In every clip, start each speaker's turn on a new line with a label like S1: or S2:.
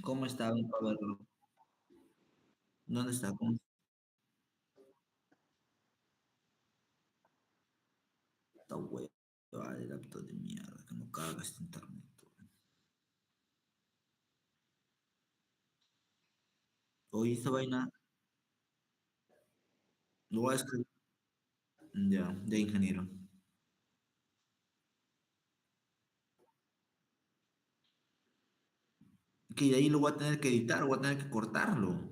S1: ¿Cómo está? Ven para verlo. ¿Dónde está? Esta hueva de laptop de mierda que no carga este internet. Oye, esta vaina lo voy a escribir. Ya, de ingeniero. Que de ahí lo voy a tener que editar, voy a tener que cortarlo.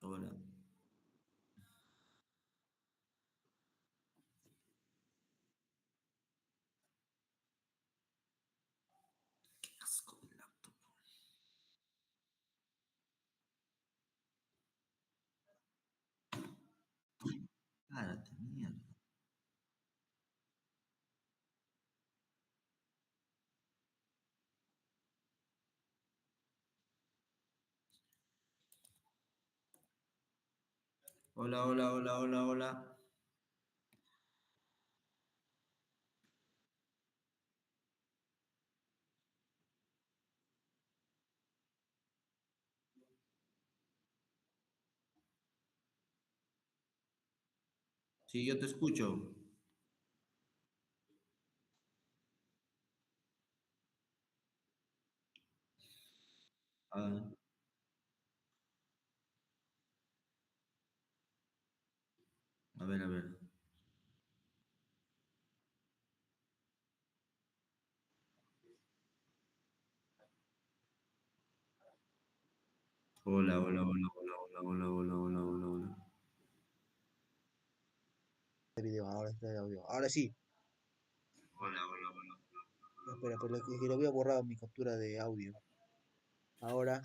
S1: Ahora, qué asco de laptop. Párate, mierda. Hola, hola, hola, hola, hola. Sí, yo te escucho. Ah, a ver, a ver. Hola, hola, hola, hola, hola, hola, hola, hola, hola, hola.
S2: Video, ahora está el audio. Ahora sí.
S1: Hola, hola, hola.
S2: Espera, pero es que lo había borrado mi captura de audio. Ahora,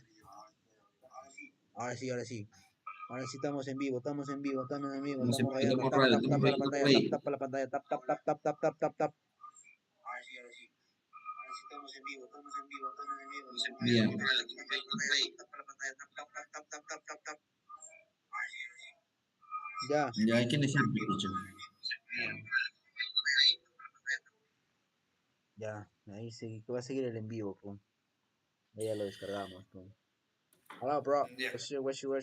S2: ahora sí, ahora sí. Ahora sí estamos en vivo, estamos en vivo, estamos en vivo, estamos rayando.
S1: Estamos
S2: Tap,
S1: radio,
S2: tap,
S1: estamos
S2: tap a
S1: radio,
S2: la
S1: estamos
S2: pantalla, tap,
S1: radio.
S2: tap a la pantalla, tap, tap, tap, tap, tap, tap, tap, tap. Ahora sí, ahora sí. Ahora sí estamos en vivo, estamos en vivo, estamos en vivo. Estamos
S1: Bien.
S2: rayando. Tap a la pantalla, tap a la pantalla, tap, tap, tap, tap, tap, tap, tap, tap. Ya.
S1: Ya hay que iniciar, picho.
S2: Ya, ahí sí, que va a seguir el en vivo, pum. Ahí ya lo descargamos, pum. Hola, bro.
S1: Ya.
S2: Washu.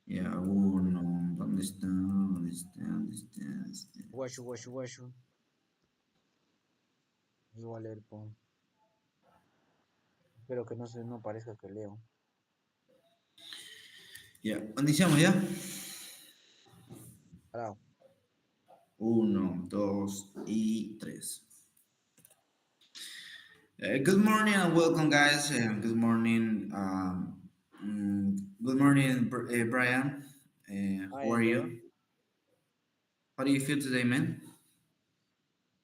S1: Ya, uno. ¿Dónde está? ¿Dónde está? ¿Dónde está? ¿Dónde está?
S2: Washu. Igual el pum. Espero que no parezca que leo.
S1: Ya, iniciamos ya.
S2: Parado.
S1: Uno, dos y tres. Good morning and welcome, guys. Good morning. Good morning, Brian.
S2: Hi,
S1: How are
S2: Angelo.
S1: you? How do you feel today, man?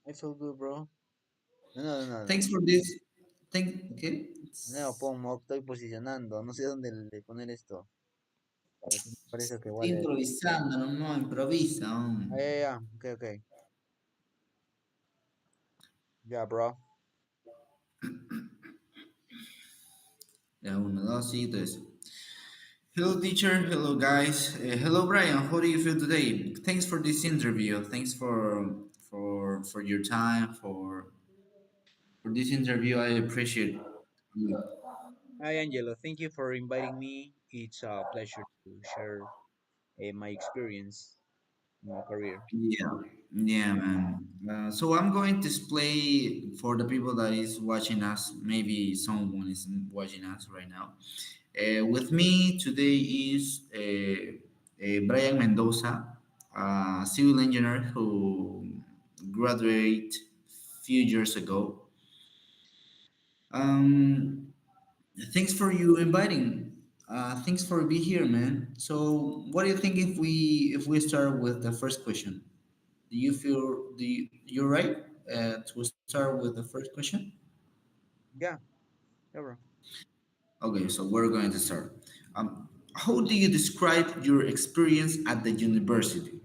S2: I feel good, bro. No.
S1: Thanks for this. Okay.
S2: No, pongo, estoy posicionando. No sé dónde le poner esto. Para que no parezca que
S1: Estoy
S2: vale.
S1: improvisando, no, no, improvisa.
S2: Ya. Ok. Ya, bro.
S1: Ya, uno, dos y tres. Hello, teacher. Hello, guys. Hello, Brian. How do you feel today? Thanks for this interview. Thanks for your time for this interview. I appreciate.
S2: Hi, Angelo. Thank you for inviting me. It's a pleasure to share my experience in my career.
S1: Yeah, yeah, man. So I'm going to display for the people that is watching us. Maybe someone is watching us right now. With me today is Brian Mendoza, a civil engineer who graduated few years ago. Um, Thanks for you inviting. Thanks for being here, man. So, what do you think if we start with the first question? Do you feel you're right to start with the first question?
S2: Yeah, yeah, bro.
S1: Okay, so we're going to start. How do you describe your experience at the university?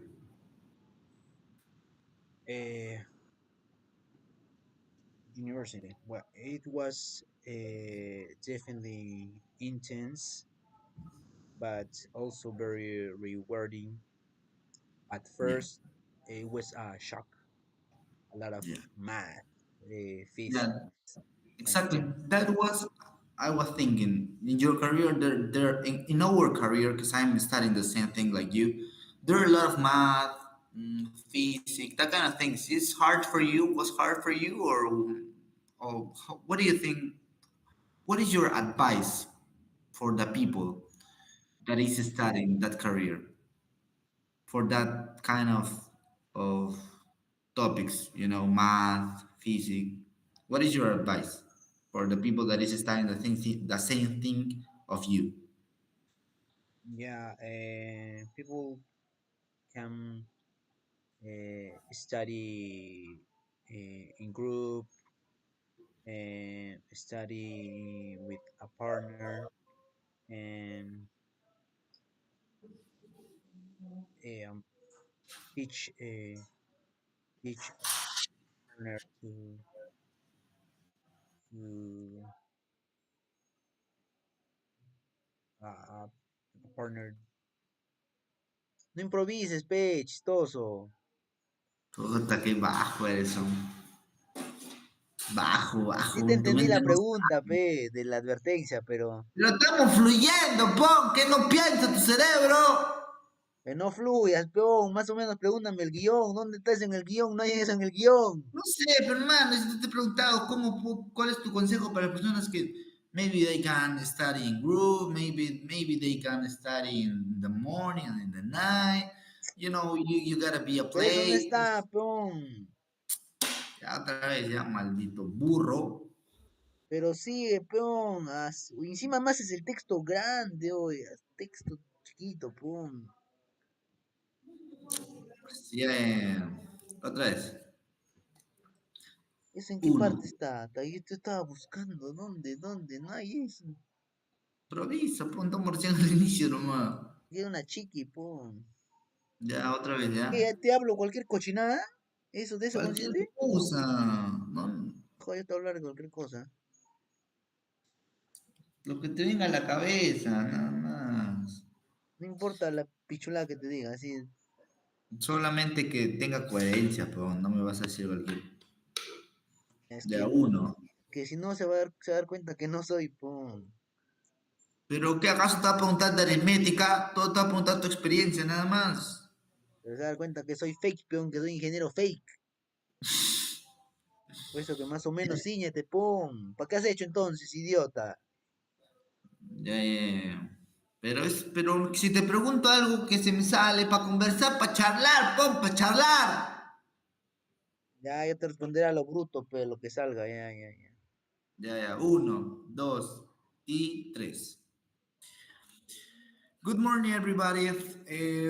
S2: University. Well, it was definitely intense, but also very rewarding. At
S1: Yeah,
S2: first, it was a shock, a lot of
S1: yeah,
S2: math, physics,
S1: yeah.
S2: and
S1: Exactly. That
S2: chemistry.
S1: was I was thinking in your career. There in our career, because I'm studying the same thing like you. There are a lot of math, physics, that kind of things. It's hard for you. Was hard for you, or what do you think? What is your advice for the people that is studying that career for that kind of topics? You know, math, physics. What is your advice for the people that is studying the same thing of you?
S2: Yeah, people can study in group and study with a partner and um, teach teach partner to a partner. No improvises, pe, chistoso.
S1: Puta, qué bajo eres, bajo,
S2: Sí te
S1: bajo, tu
S2: entendí
S1: mente
S2: la
S1: no
S2: pregunta,
S1: sabe.
S2: pe, de la advertencia, pero
S1: Lo estamos fluyendo, pon, que no piensa tu cerebro.
S2: no fluyas, peón. Más o menos pregúntame el guión. ¿Dónde estás en el guión? No hay eso en el guión.
S1: No sé, pero hermano, si te he preguntado cuál es tu consejo para personas que maybe they can study in group, maybe they can study in the morning and in the night. You know, you gotta be a
S2: Pero eso no
S1: place.
S2: está, peón.
S1: Ya otra vez, ya maldito burro.
S2: Pero sigue, peón. Encima más es el texto grande, oye. Texto chiquito, peón.
S1: Sí, otra vez.
S2: ¿Eso en qué parte
S1: Uno.
S2: está? Yo te estaba buscando. ¿Dónde? ¿Dónde? No hay eso.
S1: Improvisa, punto morciano al inicio nomás.
S2: Era una chiqui, peón.
S1: Ya, otra vez,
S2: ¿Qué?
S1: ya.
S2: ¿Te hablo cualquier cochinada? ¿Eso de eso
S1: Cualquier
S2: consiste?
S1: cosa. No,
S2: Joder, yo te hablar de cualquier cosa.
S1: lo que te venga a la cabeza, nada más.
S2: No importa la pichulada que te diga, así.
S1: Solamente que tenga coherencia, pero no me vas a decir cualquier.
S2: Es
S1: De a
S2: que,
S1: uno.
S2: que si no se va a dar cuenta que no soy, pum.
S1: ¿Pero qué acaso te va a preguntar de aritmética? Todo te va a preguntar tu experiencia, nada más.
S2: Pero se va a dar cuenta que soy fake, peón, que soy ingeniero fake. Por eso que más o menos ciñete, pum. ¿Para qué has hecho entonces, idiota?
S1: Ya, ya, ya. Pero si te pregunto algo que se me sale para conversar, para charlar, pon, para charlar.
S2: Ya, yo te responderé a lo bruto, pero lo que salga, ya, ya, ya.
S1: Ya, ya. Uno, dos y tres. Good morning, everybody.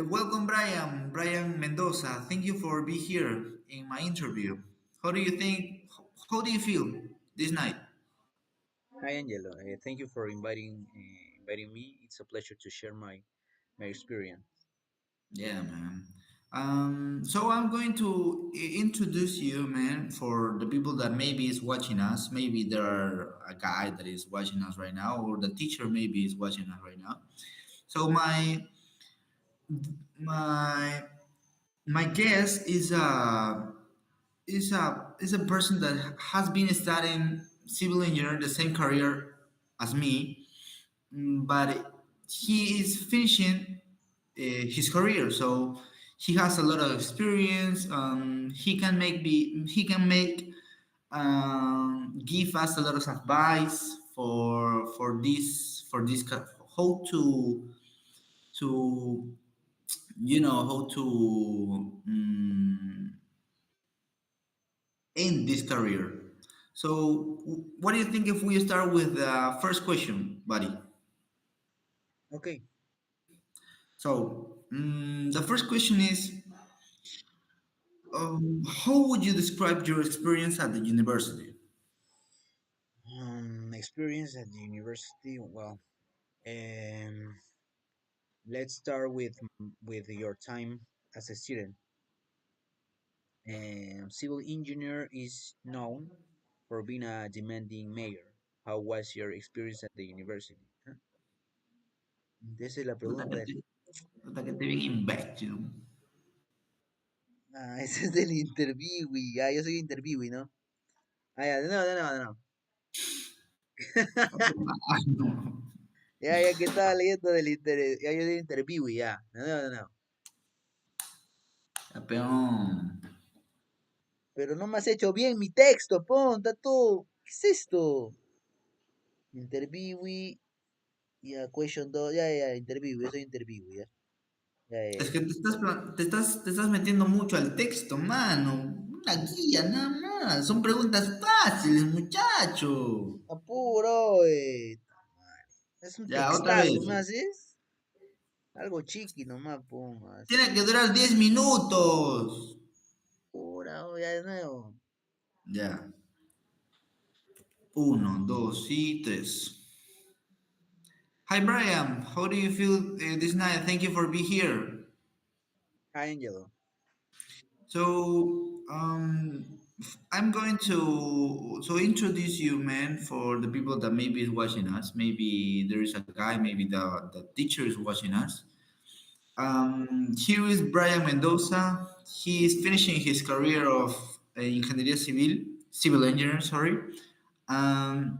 S1: Welcome, Brian Mendoza. Thank you for being here in my interview. How do you think? How do you feel this night?
S2: Hi, Angelo. Thank you for inviting me. It's a pleasure to share my experience.
S1: Yeah, man. So I'm going to introduce you, man, for the people that maybe is watching us. Maybe there are a guy that is watching us right now, or the teacher maybe is watching us right now. So my my guest is a person that has been studying civil engineering, the same career as me, but he is finishing his career, so he has a lot of experience. He can give us a lot of advice how to how to end this career. So, what do you think if we start with the first question, buddy?
S2: Okay.
S1: So, the first question is, how would you describe your experience at the university?
S2: Experience at the university. Well, um, let's start with your time as a student. Civil engineer is known. for being a demanding mayor. How was your experience at the university? ¿Ah? Esa es la
S1: Puta
S2: pregunta
S1: que
S2: del...
S1: te, puta que te bien imbécil.
S2: Ah, ese es del interviewee. Ah, yo soy interviewee, ¿no? Ah, ya, de nuevo, de nuevo, de nuevo.
S1: Ah, no.
S2: Ya que estaba leyendo del ya yo soy interviewee, ya. De nuevo, de nuevo.
S1: Campeón.
S2: Pero no me has hecho bien mi texto, ponta tú. ¿Qué es esto? Interviewee, ya, question 2, ya, interviewee, yo soy interviewee, ya. Ya, ya,
S1: Es
S2: ya.
S1: que te estás metiendo mucho al texto, mano. Una guía, nada más. Son preguntas fáciles, muchacho.
S2: Apuro, es un
S1: Ya, otra
S2: textazo
S1: vez.
S2: nomás, ¿es? Algo chiqui nomás pongas.
S1: Tiene que durar 10 minutos.
S2: Pura, ya de nuevo.
S1: Ya. Uno, dos y tres. Hi, Brian. How do you feel this night? Thank you for being here.
S2: Hi, Angelo.
S1: So, I'm going to introduce you, man, for the people that maybe is watching us. Maybe there is a guy, maybe the teacher is watching us. Here is Brian Mendoza. He is finishing his career of ingeniería civil, civil engineer. Sorry. Um,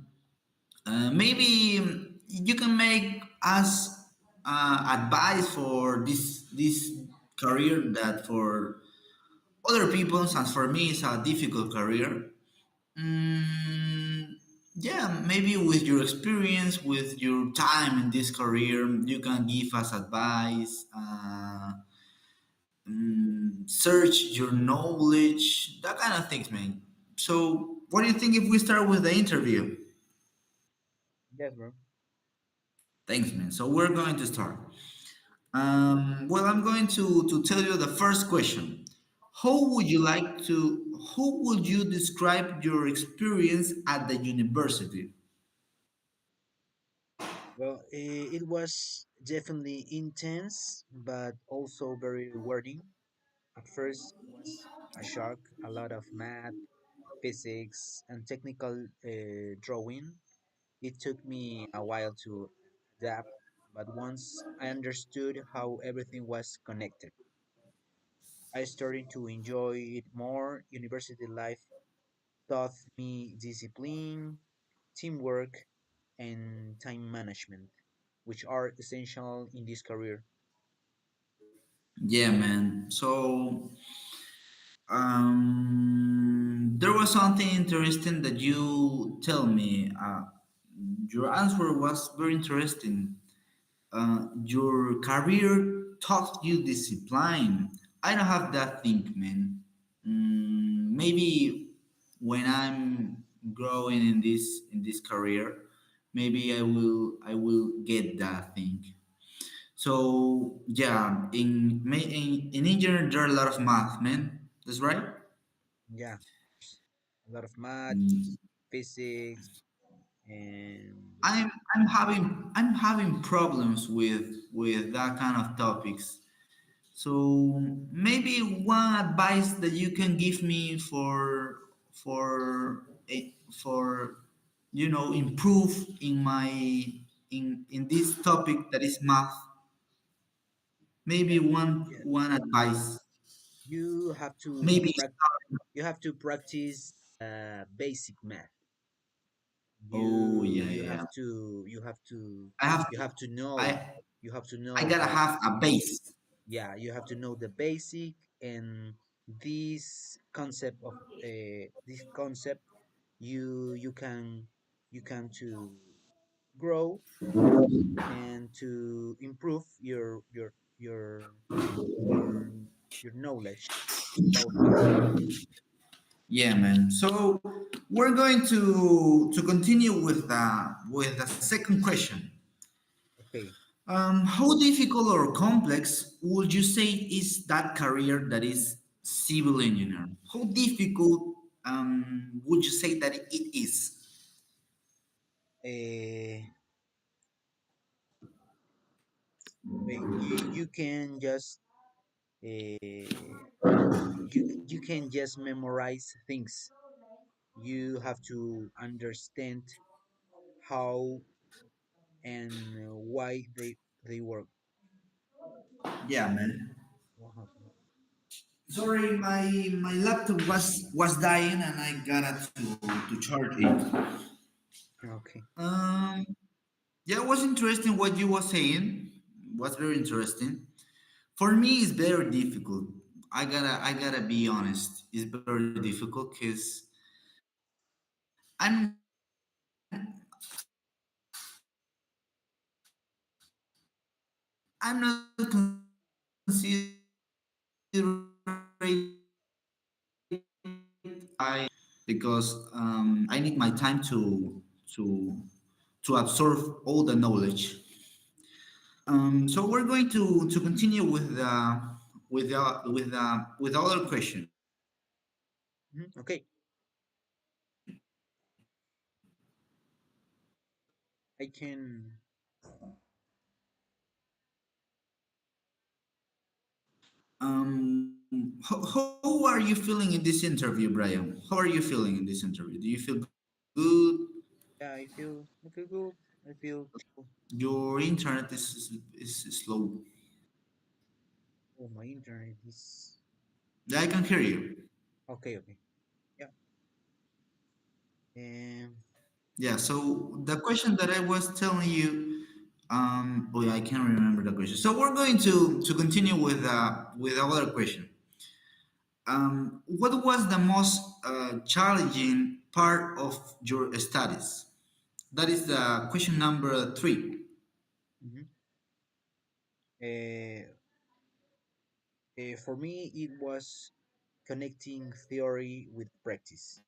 S1: maybe you can make us advice for this career that for other people and for me it's a difficult career. Mm, yeah, maybe with your experience, with your time in this career, you can give us advice. Search your knowledge, that kind of things, man. So, what do you think if we start with the interview?
S2: Yes, bro.
S1: Thanks, man. So we're going to start. Well, I'm going to tell you the first question. How would you describe your experience at the university?
S2: Well, it was definitely intense, but also very rewarding. At first, it was a shock, a lot of math, physics, and technical drawing. It took me a while to adapt, but once I understood how everything was connected, I started to enjoy it more. University life taught me discipline, teamwork, and time management, which are essential in this career.
S1: Yeah, man. So, there was something interesting that you tell me. Your answer was very interesting. Your career taught you discipline. I don't have that thing, man. Maybe when I'm growing in this career, maybe I will get that thing. So yeah, in engineering there are a lot of math, man. That's right.
S2: Yeah, a lot of math,
S1: Mm,
S2: physics, and
S1: I'm having problems with that kind of topics. So maybe one advice that you can give me for improve in this topic that is math.
S2: yeah,
S1: Maybe one
S2: yeah.
S1: one advice.
S2: You have to
S1: Maybe
S2: you have to practice basic math.
S1: oh
S2: You
S1: yeah,
S2: you
S1: yeah,
S2: have
S1: yeah.
S2: to you have to
S1: I have
S2: you
S1: to
S2: have to know
S1: I
S2: you have to
S1: I
S2: know
S1: gotta
S2: the
S1: have a base.
S2: yeah you have to know the basic and this concept you can to grow and to improve your your knowledge about math.
S1: Yeah, man. So we're going to continue with the second question.
S2: Okay.
S1: How difficult or complex would you say is that career that is civil engineer? How difficult would you say that it is?
S2: uh, you can just you can just memorize things. You have to understand how and why they work.
S1: Yeah, man.
S2: Uh-huh.
S1: Sorry, my laptop was dying and I got to charge it.
S2: Okay.
S1: Um, yeah, it was interesting what you were saying. Was very interesting. For me, it's very difficult. I gotta be honest. It's very difficult because I'm not considering I because I need my time to to absorb all the knowledge. So we're going to continue with other question.
S2: Mhm. Okay. I can.
S1: How are you feeling in this interview, Brian? How are you feeling in this interview? Do you feel good?
S2: Yeah, I feel good. I feel chill.
S1: Your internet is slow.
S2: Oh, my internet is
S1: Yeah, I can hear you.
S2: okay. Okay. Yeah. Um.
S1: Yeah. So the question that I was telling you, oh yeah, I can't remember the question. So we're going to continue with our question. What was the most challenging part of your studies? That is the question number three.
S2: Mhm. Uh, for me, it was connecting theory with practice.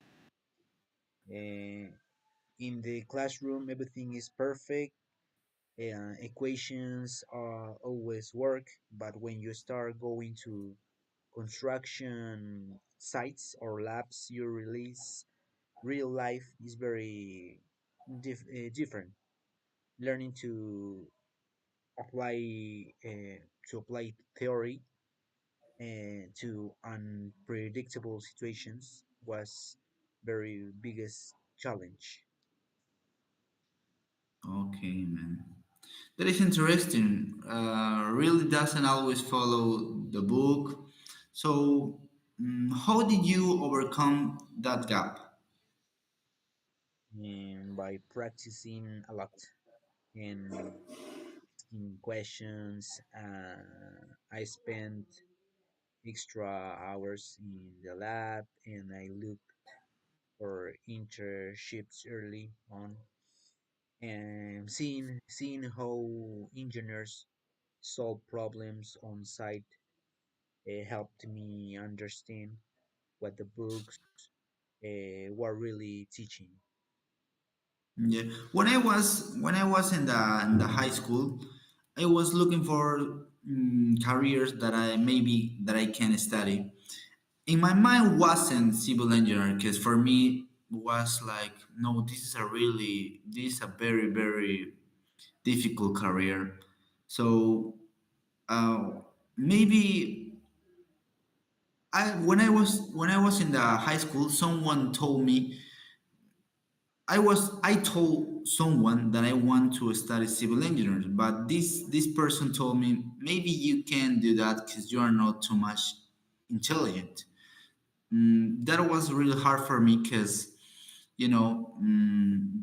S2: Uh, in the classroom, everything is perfect. Equations always work, but when you start going to construction sites or labs, you realize real life is very different. Learning apply to apply theory to unpredictable situations was very biggest challenge.
S1: Okay, man. That is interesting. Really doesn't always follow the book. So, how did you overcome that gap?
S2: And by practicing a lot and asking questions, I spent extra hours in the lab and I looked for internships early on and seeing how engineers solve problems on site helped me understand what the books were really teaching.
S1: Yeah. When I was in the high school, I was looking for careers that I can study. In my mind wasn't civil engineer because for me was like no, this is a very difficult career. So uh, maybe when I was in the high school, someone told me I told someone that I want to study civil engineering, but this person told me maybe you can do that because you are not too much intelligent. That was really hard for me because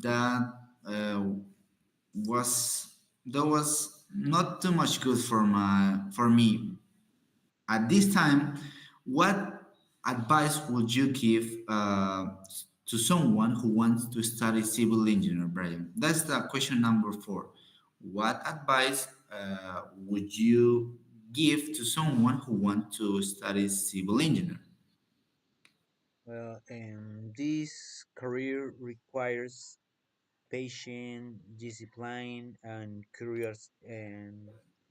S1: that was that was not too much good for me at this time. What advice would you give to someone who wants to study civil engineer, Brian? That's the question number four. What advice would you give to someone who wants to study civil engineer?
S2: Well, this career requires patience, discipline, and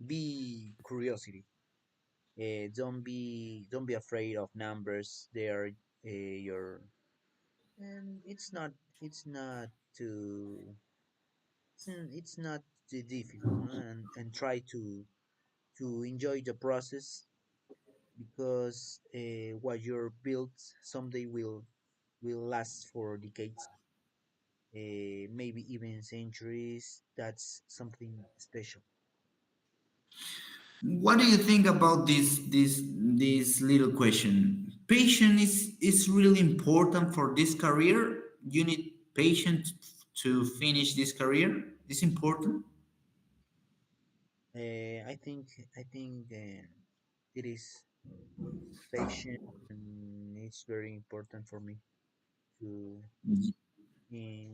S2: be curiosity. Don't be afraid of numbers. They are your and it's not too it's not too difficult, no? And try to enjoy the process because what you're built someday will. will last for decades, maybe even centuries. That's something special.
S1: What do you think about this little question? Patience is really important for this career. You need patience to finish this career. It's important.
S2: I think it is patient, and it's very important for me to
S1: Yeah,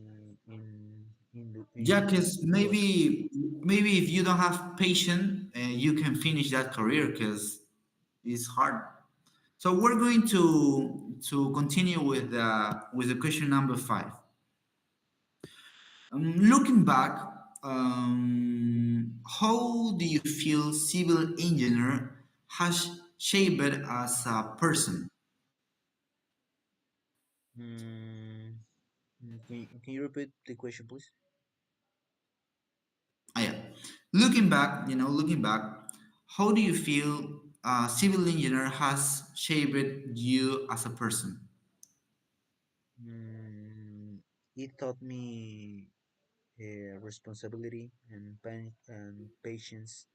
S2: in
S1: because
S2: work.
S1: maybe if you don't have patience, you can finish that career because it's hard. So we're going to continue with the question number five. Looking back, how do you feel civil engineer has shaped as a person?
S2: Mm, can you repeat the question, please?
S1: Ah, yeah. Looking back, how do you feel civil engineer has shaped you as a person?
S2: Mm, it taught me responsibility and patience.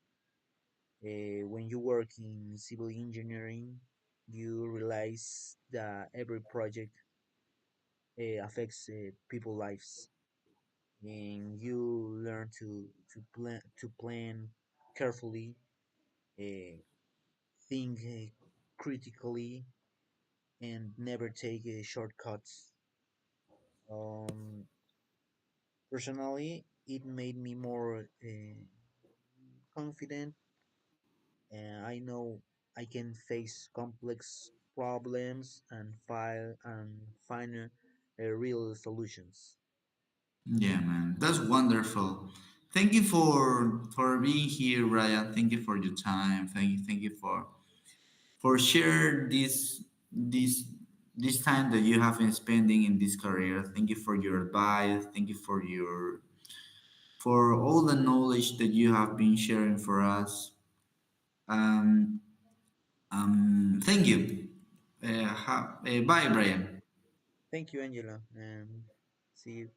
S2: When you work in civil engineering, you realize that every project affects people lives, and you learn to plan carefully, uh, think critically, and never take shortcuts. Um, Personally, it made me more confident, and I know I can face complex problems and find real solutions.
S1: Yeah, man, that's wonderful. Thank you for being here, Ryan. Thank you for your time. Thank you for share this time that you have been spending in this career. Thank you for your advice. Thank you for all the knowledge that you have been sharing for us. Um, Thank you. Bye, Brian.
S2: Thank you, Angela, and see you.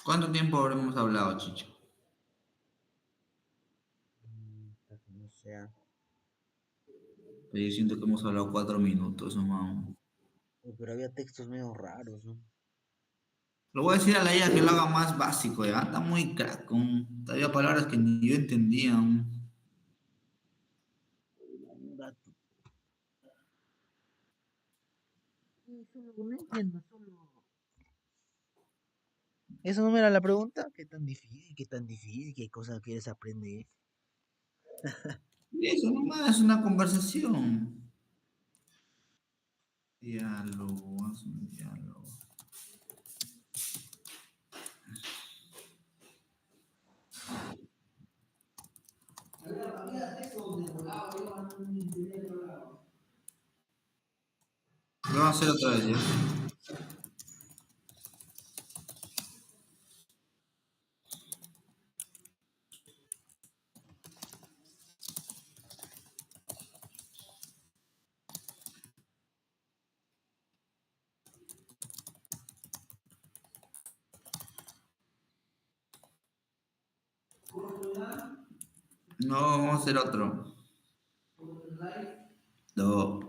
S1: ¿Cuánto tiempo habremos hablado, Chicho?
S2: Hasta que no sea.
S1: Yo siento que hemos hablado 4 minutos, más.
S2: Pero había textos medio raros, ¿no?
S1: Lo voy a decir a la IA que lo haga más básico, ya. Está muy crack. Había palabras que ni yo entendía.
S2: Un dato. Solo no entiendo, solo. ¿Eso no era la pregunta? ¿Qué tan difícil? ¿Qué tan difícil? ¿Qué cosa quieres aprender?
S1: Y eso nomás es una conversación. Diálogo, haz un diálogo. Lo vamos a hacer otra vez, ¿ya? No, vamos a hacer otro. No.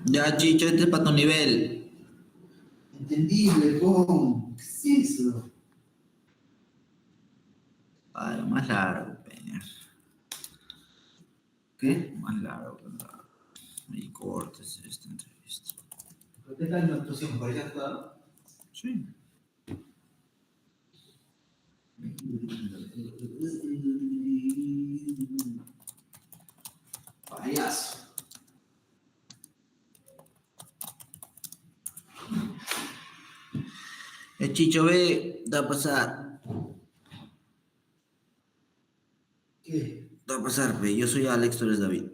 S1: Ya, Chicho, este es para tu nivel. Entendible, ¿cómo? ¿Qué es eso? Ay, más largo, peña. ¿Qué? Más largo, ¿verdad? Y cortes esta entrevista. ¿Qué tal la actuación? ¿Pareja actuado? Sí. Payaso. El Chicho ve, da a pasar. ¿Qué? Da a pasar, ve. Yo soy Alex, tú eres David.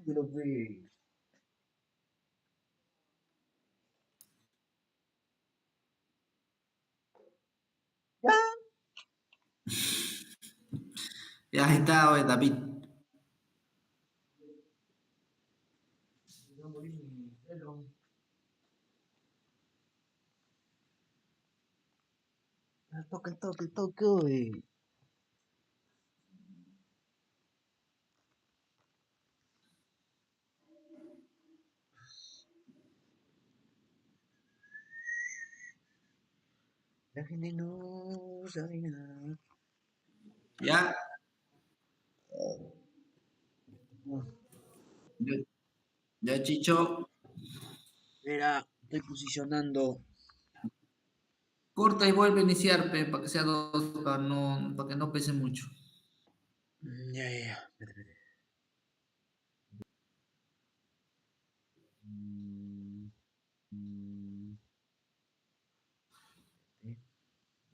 S2: Pero pues, ya,
S1: Ya está, ve, David.
S2: no morí mi pelo. El toque, güey. La gente no sabe nada.
S1: Ya. Ya, ya, Chicho.
S2: Mira, estoy posicionando.
S1: Corta y vuelve a iniciar, pe, para que sea dos, para que no pese mucho.
S2: Ya, ya, ya. Espérate, espérate.